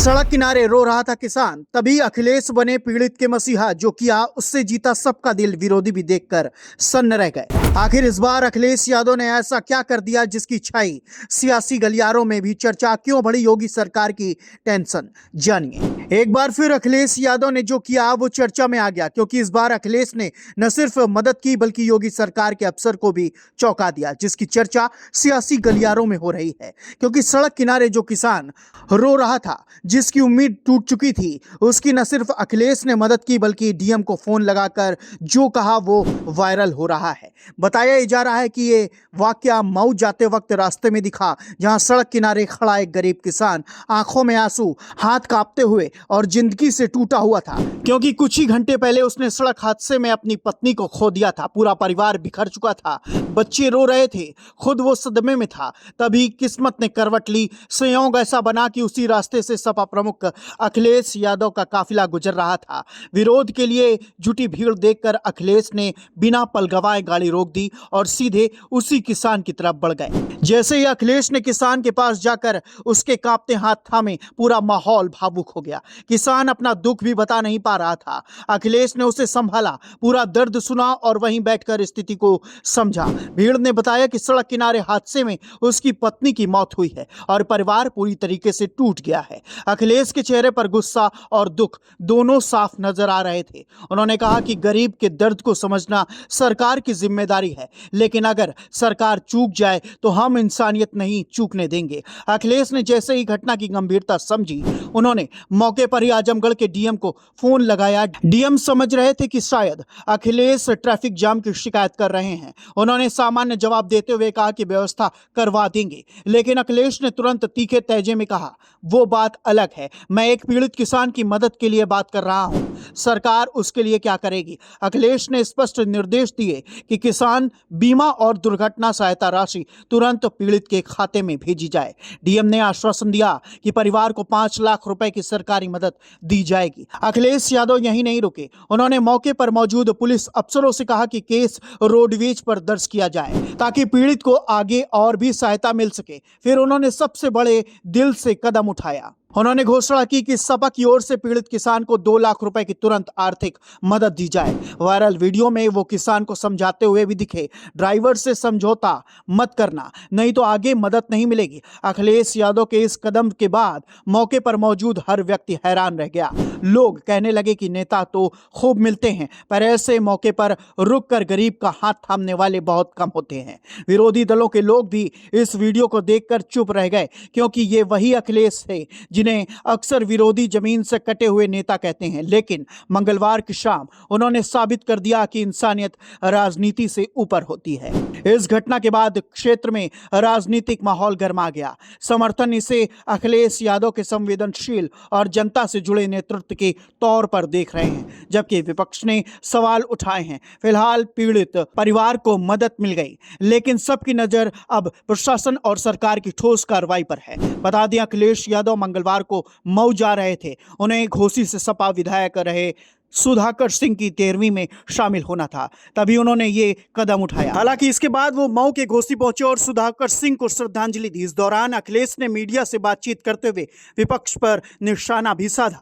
सड़क किनारे रो रहा था किसान, तभी अखिलेश बने पीड़ित के मसीहा। जो किया उससे जीता सबका दिल, विरोधी भी देखकर सन्न रह गए। आखिर इस बार अखिलेश यादव ने ऐसा क्या कर दिया जिसकी छाई सियासी गलियारों में भी चर्चा क्यों बढ़ी? योगी सरकार की टेंशन जानिए। एक बार फिर अखिलेश यादव ने जो किया वो चर्चा में आ गया, क्योंकि इस बार अखिलेश ने न सिर्फ मदद की बल्कि योगी सरकार के अफसर को भी चौंका दिया, जिसकी चर्चा सियासी गलियारों में हो रही है। क्योंकि सड़क किनारे जो किसान रो रहा था, जिसकी उम्मीद टूट चुकी थी, उसकी न सिर्फ अखिलेश ने मदद की बल्कि डीएम को फोन लगाकर जो कहा वो वायरल हो रहा है। बताया जा रहा है कि ये वाकया मऊ जाते वक्त रास्ते में दिखा, जहां सड़क किनारे खड़ा एक गरीब किसान आंखों में आंसू, हाथ कांपते हुए और जिंदगी से टूटा हुआ था, क्योंकि कुछ ही घंटे पहले उसने सड़क हादसे में अपनी पत्नी को खो दिया था। पूरा परिवार बिखर चुका था, बच्चे रो रहे थे, खुद वो सदमे में था। तभी किस्मत ने करवट ली। संयोग ऐसा बना कि उसी रास्ते से सपा प्रमुख अखिलेश यादव का काफिला गुजर रहा था। विरोध के लिए जुटी भीड़ देखकर अखिलेश ने बिना पल गवाए गाड़ी रोक दी और सीधे उसी किसान की तरफ बढ़ गए। जैसे ही अखिलेश ने किसान के पास जाकर उसके कांपते हाथ थामे, पूरा माहौल भावुक हो गया। किसान अपना दुख भी बता नहीं पा रहा था। अखिलेश ने उसे संभाला, पूरा दर्द सुना और वहीं बैठकर स्थिति को समझा। भीड़ ने बताया कि सड़क किनारे हादसे में उसकी पत्नी की मौत हुई है और परिवार पूरी तरीके से टूट गया है। अखिलेश के चेहरे पर गुस्सा और दुख दोनों साफ नजर आ रहे थे। उन्होंने कहा कि गरीब के दर्द को समझना सरकार की जिम्मेदारी है, लेकिन अगर सरकार चूक जाए तो हम इंसानियत नहीं चूकने देंगे। अखिलेश ने जैसे ही घटना की गंभीरता समझी, उन्होंने मौके पर ही आजमगढ़ के डीएम को फोन लगाया। डीएम समझ रहे थे कि शायद अखिलेश ट्रैफिक जाम की शिकायत कर रहे हैं। उन्होंने सामान्य जवाब देते हुए कहा कि व्यवस्था करवा देंगे, लेकिन अखिलेश ने तुरंत तीखे तहजे में कहा, वो बात अलग है, मैं एक पीड़ित किसान की मदद के लिए बात कर रहा हूं, सरकार उसके लिए क्या करेगी। अखिलेश ने स्पष्ट निर्देश दिए कि किसान बीमा और दुर्घटना सहायता राशि तुरंत पीड़ित के खाते में भेजी जाए। डीएम ने आश्वासन दिया कि परिवार को 5 लाख रुपए की सरकारी मदद दी जाएगी। अखिलेश यादव यहीं नहीं रुके, उन्होंने मौके पर मौजूद पुलिस अफसरों से कहा कि केस रोडवेज पर दर्ज किया जाए ताकि पीड़ित को आगे और भी सहायता मिल सके। फिर उन्होंने सबसे बड़े दिल से कदम उठाया। उन्होंने घोषणा की कि सपा की ओर से पीड़ित किसान को 2 लाख रुपए की तुरंत आर्थिक मदद दी जाए। वायरल वीडियो में वो किसान को समझाते हुए भी दिखे, ड्राइवर से समझौता मत करना, नहीं तो आगे मदद नहीं मिलेगी। अखिलेश यादव के इस कदम के बाद मौके पर मौजूद हर व्यक्ति हैरान रह गया। लोग कहने लगे कि नेता तो खूब मिलते हैं, पर ऐसे मौके पर रुककर गरीब का हाथ थामने वाले बहुत कम होते हैं। विरोधी दलों के लोग भी इस वीडियो को देखकर चुप रह गए, क्योंकि ये वही अखिलेश थे जिन्हें अक्सर विरोधी जमीन से कटे हुए नेता कहते हैं। लेकिन मंगलवार की शाम उन्होंने साबित कर दिया कि इंसानियत राजनीति से ऊपर होती है। इस घटना के बाद क्षेत्र में राजनीतिक माहौल गर्मा गया। समर्थन इसे अखिलेश यादव के संवेदनशील और जनता से जुड़े नेतृत्व के तौर पर देख रहे हैं, जबकि विपक्ष ने सवाल उठाए हैं। फिलहाल पीड़ित परिवार को मदद मिल गई, लेकिन सबकी नजर अब प्रशासन और सरकार की ठोस कार्रवाई पर है। बता दें, अखिलेश यादव मंगलवार को मऊ जा रहे थे। उन्हें घोसी से सपा विधायक रहे सुधाकर सिंह की 13वीं में शामिल होना था, तभी उन्होंने ये कदम उठाया। हालांकि इसके बाद वो मऊ के घोसी पहुंचे और सुधाकर सिंह को श्रद्धांजलि दी। इस दौरान अखिलेश ने मीडिया से बातचीत करते हुए विपक्ष पर निशाना भी साधा।